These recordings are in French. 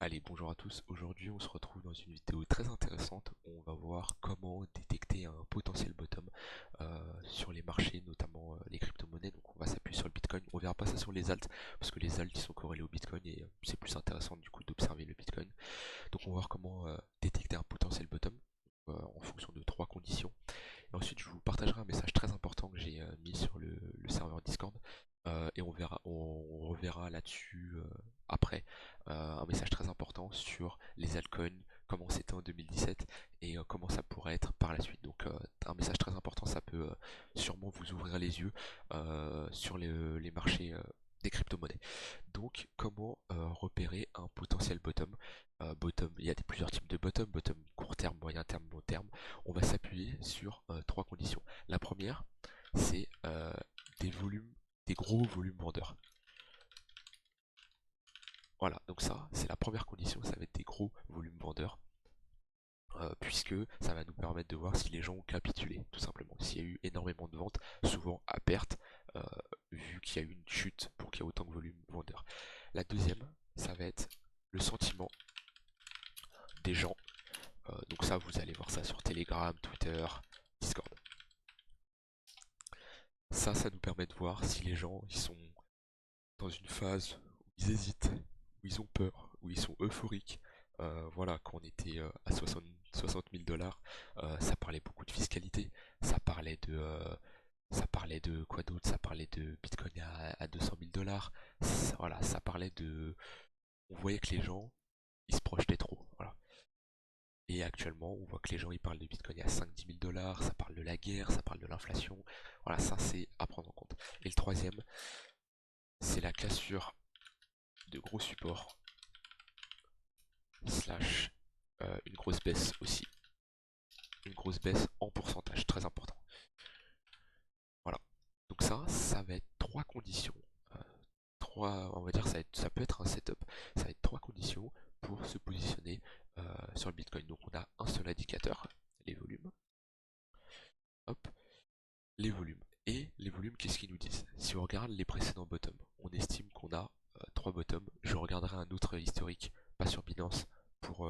Allez, bonjour à tous. Aujourd'hui, on se retrouve dans une vidéo très intéressante où on va voir comment détecter un potentiel bottom sur les marchés, notamment les crypto-monnaies. Donc, on va s'appuyer sur le Bitcoin. On verra pas ça sur les alts parce que les alts ils sont corrélés au Bitcoin et c'est plus intéressant du coup d'observer le Bitcoin. Donc, on va voir comment détecter un potentiel bottom en fonction de trois conditions. Et ensuite, je vous partagerai un message très important que j'ai mis sur le serveur Discord. Et on reverra là-dessus après un message très important sur les altcoins, comment c'était en 2017 et comment ça pourrait être par la suite. Donc un message très important, ça peut sûrement vous ouvrir les yeux sur les marchés des crypto-monnaies. Donc comment repérer un potentiel bottom. Bottom, il y a plusieurs types de bottom, bottom court terme, moyen terme, long terme. On va s'appuyer sur trois conditions. La première, c'est des volumes, des gros volumes vendeurs. Voilà, donc ça, c'est la première condition, ça va être des gros volumes vendeurs, puisque ça va nous permettre de voir si les gens ont capitulé, tout simplement. S'il y a eu énormément de ventes, souvent à perte, euh, vu qu'il y a eu une chute pour qu'il y ait autant de volume vendeurs. La deuxième, ça va être le sentiment des gens. Donc ça, vous allez voir ça sur Telegram, Twitter, Discord. Ça nous permet de voir si les gens ils sont dans une phase où ils hésitent, où ils ont peur, où ils sont euphoriques. Voilà, quand on était à 60 000 dollars, ça parlait beaucoup de fiscalité, ça parlait de quoi d'autre? Ça parlait de Bitcoin à 200 000 dollars. Voilà, ça parlait de, on voyait que les gens, ils se projetaient trop. Voilà. Et actuellement, on voit que les gens ils parlent de Bitcoin à 5-10 000 dollars, ça parle de la guerre, ça parle de l'inflation. Voilà, ça c'est à prendre en compte. Et le troisième, c'est la cassure de gros supports slash une grosse baisse aussi. Une grosse baisse en pourcentage, très important. Voilà. Donc ça va être trois conditions. euh, on va dire, ça peut être un setup. Ça va être trois conditions pour se positionner sur le Bitcoin. Donc on a un seul indicateur, les volumes. Hop, les volumes. Et les volumes, qu'est-ce qu'ils nous disent? Si on regarde les précédents bottoms, on estime qu'on a trois bottoms. Je regarderai un autre historique, pas sur Binance, pour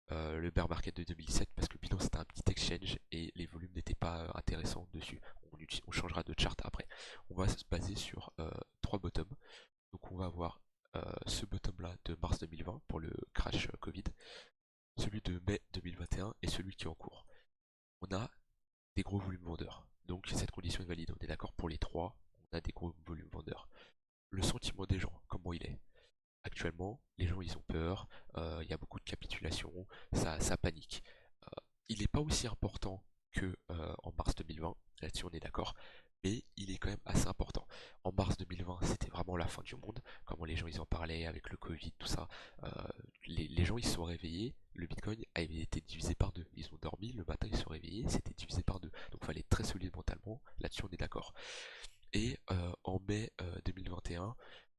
le bear market de 2007 parce que Binance c'était un petit exchange et les volumes n'étaient pas intéressants dessus. On changera de chart après. On va se baser sur trois bottoms. Donc on va avoir ce bottom là de mars 2020 pour le crash Covid, celui de mai 2021 et celui qui est en cours. On a des gros volumes vendeurs. Donc cette condition est valide. On est d'accord pour les trois. On a des gros volumes vendeurs. Le sentiment des gens, comment il est? Actuellement, les gens ils ont peur, il y a beaucoup de capitulation, ça panique. Il n'est pas aussi important que en mars 2020, là-dessus on est d'accord, mais il est quand même assez important. En mars 2020, c'était vraiment la fin du monde, comment les gens ils en parlaient avec le Covid, tout ça. Euh, les gens ils se sont réveillés, le Bitcoin avait été divisé par deux. Ils ont dormi, le matin ils se sont réveillés, c'était divisé par deux. Donc il fallait être très solide mentalement, là-dessus on est d'accord. Et en mai 2021,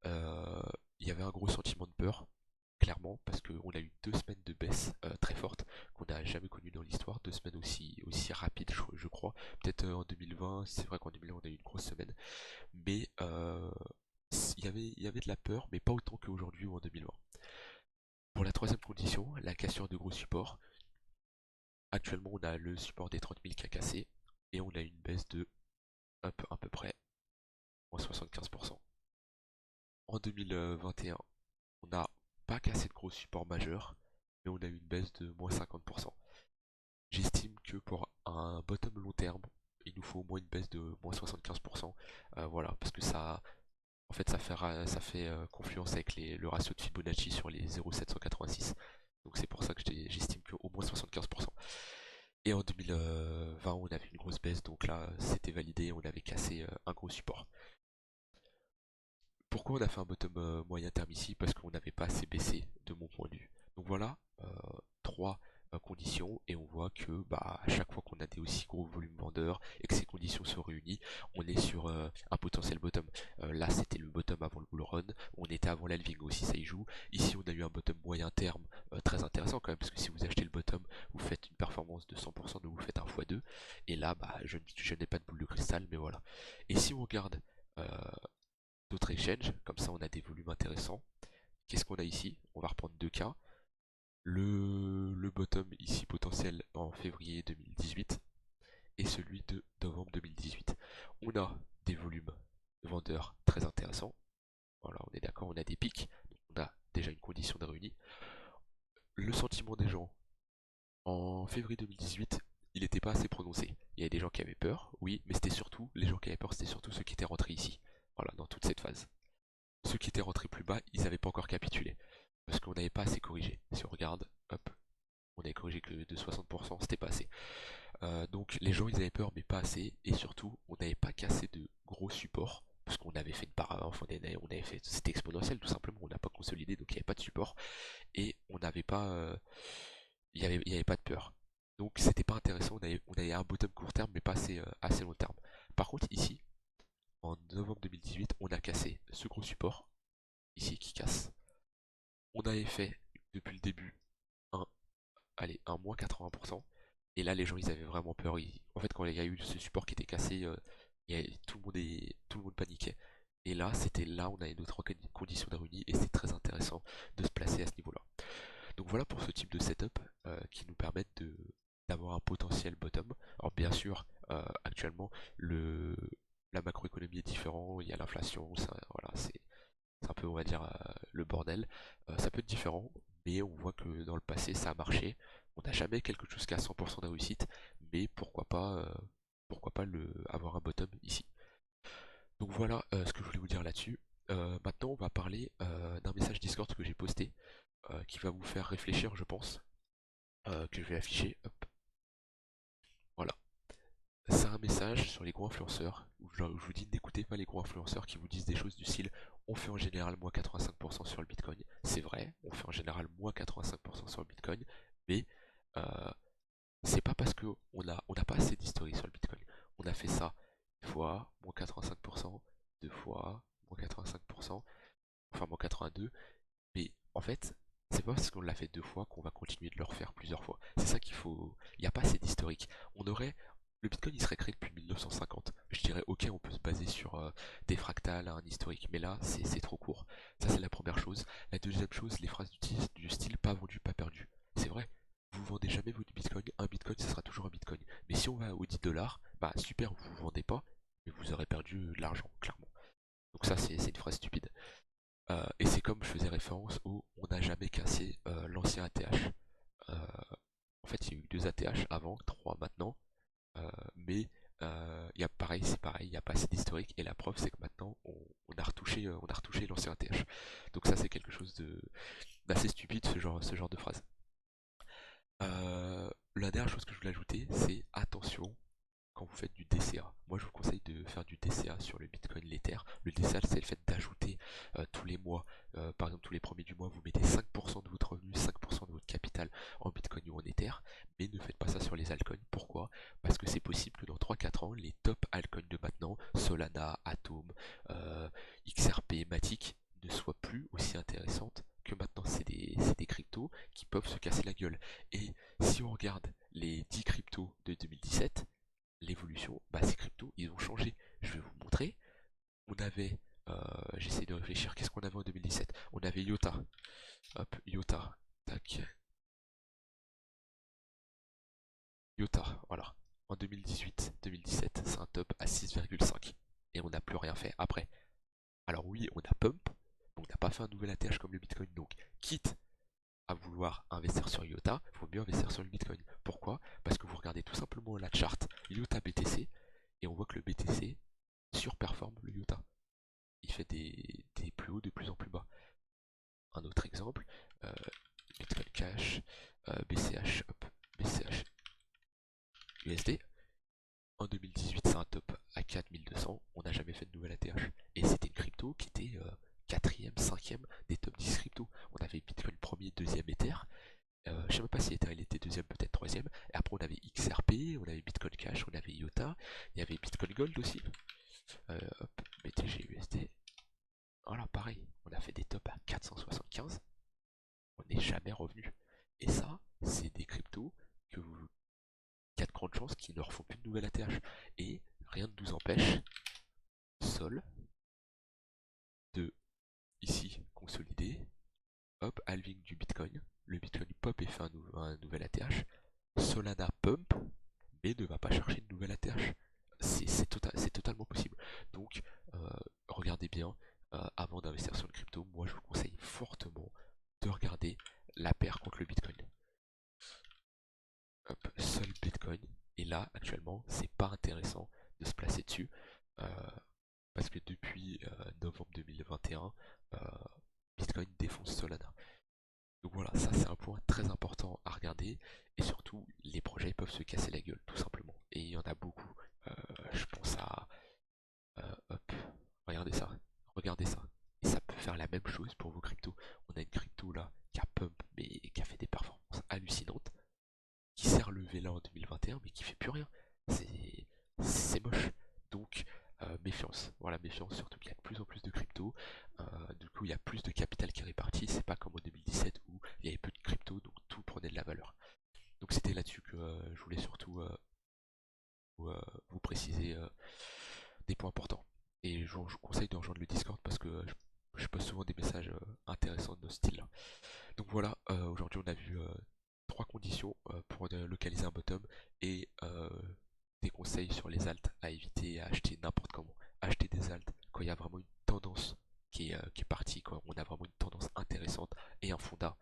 euh, il y avait un gros sentiment de peur, clairement, parce qu'on a eu 2 semaines de baisse très forte qu'on n'a jamais connues dans l'histoire, 2 semaines aussi rapides, je crois. Peut-être en 2020, c'est vrai qu'en 2020 on a eu une grosse semaine, mais il y avait de la peur, mais pas autant qu'aujourd'hui ou en 2020. Pour la troisième condition, la cassure de gros supports, actuellement on a le support des 30 000 qui a cassé, et on a une baisse de à peu près en 75%. En 2021, on n'a pas cassé de gros supports majeurs, mais on a eu une baisse de moins 50%. J'estime que pour un bottom long terme, il nous faut au moins une baisse de moins 75%. Voilà, parce que ça, en fait, ça fait confluence avec le ratio de Fibonacci sur les 0,786. Donc c'est pour ça que j'estime qu'au moins 75%. Et en 2020, on avait une grosse baisse, donc là, c'était validé, on avait cassé un gros support. Pourquoi on a fait un bottom moyen terme ici? Parce qu'on n'avait pas assez baissé de mon point de vue. Donc voilà, trois conditions et on voit que bah, à chaque fois qu'on a des aussi gros volumes vendeurs et que ces conditions sont réunies, on est sur un potentiel bottom. Là c'était le bottom avant le bull run, on était avant l'halving aussi, ça y joue. Ici on a eu un bottom moyen terme très intéressant quand même, parce que si vous achetez le bottom, vous faites une performance de 100%, donc vous faites un x2. Et là bah, je n'ai pas de boule de cristal, mais voilà. Et si on regarde d'autres exchanges, comme ça on a des volumes intéressants. qu'est-ce qu'on a ici? On va reprendre deux cas. Le bottom ici potentiel en février 2018 et celui de novembre 2018. On a des volumes de vendeurs très intéressants. Voilà, on est d'accord, on a des pics. Donc on a déjà une condition de réunie. Le sentiment des gens en février 2018, il n'était pas assez prononcé. Il y avait des gens qui avaient peur, oui, mais c'était surtout, les gens qui avaient peur, c'était surtout ceux qui étaient rentrés ici. Voilà, dans toute cette phase. Ceux qui étaient rentrés plus bas, ils n'avaient pas encore capitulé. Parce qu'on n'avait pas assez corrigé. Si on regarde, hop, on avait corrigé que de 60%, c'était pas assez. Donc les gens ils avaient peur mais pas assez, et surtout on n'avait pas cassé de gros supports, parce qu'on avait fait une paravent, on avait fait, c'était exponentiel tout simplement, on n'a pas consolidé donc il n'y avait pas de support, et on n'avait pas, il y avait pas de peur. Donc c'était pas intéressant, on avait un bottom court terme mais pas assez, assez long terme. Par contre ici, en novembre 2018, on a cassé ce gros support, ici qui casse. On avait fait depuis le début un, allez, un moins 80%. Et là, les gens, ils avaient vraiment peur. En fait, quand il y a eu ce support qui était cassé, tout le monde paniquait. Et là, c'était là, on avait notre condition de réunie et c'est très intéressant de se placer à ce niveau-là. Donc voilà pour ce type de setup qui nous permettent d'avoir un potentiel bottom. Alors bien sûr, actuellement, la macroéconomie est différente, il y a l'inflation, voilà, c'est un peu, on va dire, le bordel. Ça peut être différent, mais on voit que dans le passé, ça a marché. On n'a jamais quelque chose qui a 100% de réussite, mais pourquoi pas avoir un bottom ici. Donc voilà ce que je voulais vous dire là-dessus. Maintenant, on va parler d'un message Discord que j'ai posté, qui va vous faire réfléchir, je pense, que je vais afficher. Hop, voilà. C'est un message sur les gros influenceurs où je vous dis n'écoutez pas les gros influenceurs qui vous disent des choses du style on fait en général moins 85% sur le Bitcoin. C'est vrai, on fait en général moins 85% sur le Bitcoin, mais euh, c'est pas parce que on n'a pas assez d'historie sur le Bitcoin. On a fait ça une fois, moins 85%, deux fois, moins 85%, enfin moins 82, mais en fait, c'est pas parce qu'on l'a fait deux fois qu'on va continuer de le refaire plusieurs fois. C'est ça qu'il faut. Il n'y a pas assez d'historique. On aurait. Le Bitcoin il serait créé depuis 1950. Je dirais ok on peut se baser sur des fractales, un historique, mais là c'est trop court. Ça c'est la première chose. La deuxième chose, les phrases du style pas vendu, pas perdu. C'est vrai, vous vendez jamais votre Bitcoin, un Bitcoin ça sera toujours un Bitcoin. Mais si on va aux 10 dollars, bah super, vous ne vendez pas, mais vous aurez perdu de l'argent, clairement. Donc ça c'est une phrase stupide. Et c'est comme je faisais référence au on n'a jamais cassé l'ancien ATH. En fait, il y a eu deux ATH avant, trois maintenant, mais il y a pareil, c'est pareil, il n'y a pas assez d'historique et la preuve c'est que maintenant on a retouché l'ancien ATH. Donc ça c'est quelque chose d'assez stupide ce genre de phrase. La dernière chose que je voulais ajouter, c'est attention quand vous faites du DCA. Moi, je vous conseille de faire du DCA sur le Bitcoin, l'Ether. Le DCA, c'est le fait d'ajouter tous les mois, par exemple tous les premiers du mois, vous mettez 5% de votre revenu, 5% de votre capital en Bitcoin ou en Ether, mais ne faites pas ça sur les altcoins. Pourquoi? Parce que c'est possible que dans 3-4 ans, les top altcoins de maintenant, Solana, Atom, XRP, Matic, ne soient plus aussi intéressantes que maintenant. C'est des cryptos qui peuvent se casser la gueule. Et si on regarde les 10 cryptos de 2017, l'évolution, bah ces cryptos, ils ont changé. Je vais vous montrer. On avait, j'essaie de réfléchir, qu'est-ce qu'on avait en 2017? On avait IOTA. Hop, IOTA. Tac. IOTA, voilà. En 2018-2017, c'est un top à 6,5. Et on n'a plus rien fait après. Alors oui, on a pump, on n'a pas fait un nouvel ATH comme le Bitcoin. Donc, quitte à vouloir investir sur IOTA, il vaut mieux investir sur le Bitcoin. Pourquoi? Parce que vous regardez tout simplement la charte IOTA BTC et on voit que le BTC surperforme le IOTA. Il fait des plus hauts de plus en plus bas. Un autre exemple, euh, Bitcoin Cash, BCH, hop, BCH USD. En 2018, c'est un top à 4200. On n'a jamais fait de nouvelle ATH. Et c'était une crypto qui était quatrième, cinquième des top 10 crypto. On avait Bitcoin premier, deuxième Ether. Je sais même pas si Ether il était deuxième, peut-être troisième. Et après on avait XRP, on avait Bitcoin Cash, on avait IOTA, il y avait Bitcoin Gold aussi. Hop, BTG USD. Voilà, pareil, on a fait des tops à 475, on n'est jamais revenu. Et ça, c'est des cryptos que vous, il y a de grandes chances qu'ils ne refont plus de nouvelles ATH. Et rien ne nous empêche, Sol, de ici consolider, hop, halving du Bitcoin, le Bitcoin pop et fait un nouvel ATH, Solana pump, mais ne va pas chercher une nouvelle ATH. C'est totalement possible. Donc, regardez bien, avant d'investir sur le crypto, moi je vous conseille fortement de regarder la paire contre le Bitcoin. Hop, seul Bitcoin. Et là, actuellement, c'est pas intéressant de se placer dessus. euh, Parce que depuis novembre 2021, euh, Bitcoin défonce Solana. Donc voilà, ça c'est un point très important à regarder. Et surtout, les projets peuvent se casser la gueule, tout simplement. Et il y en a beaucoup. Euh, je pense à... hop, regardez ça. Regardez ça. Et ça peut faire la même chose pour vos cryptos. On a une crypto là qui a pump, mais qui a fait des performances hallucinantes, qui s'est relevé là en 2021 mais qui fait plus rien. C'est moche. Donc méfiance. Voilà, méfiance, surtout qu'il y a de plus en plus de crypto. Du coup, il y a plus de capital qui est réparti. C'est pas comme en 2017 où il y avait peu de crypto, donc tout prenait de la valeur. Donc c'était là-dessus que je voulais surtout vous préciser des points importants. Et je vous conseille de rejoindre le Discord parce que je poste souvent des messages intéressants de ce style-là. Donc voilà, aujourd'hui on a vu trois conditions pour localiser un bottom et des conseils sur les alts à éviter et à acheter n'importe comment. Acheter des alts quand il y a vraiment une tendance qui est partie, quand on a vraiment une tendance intéressante et un fondat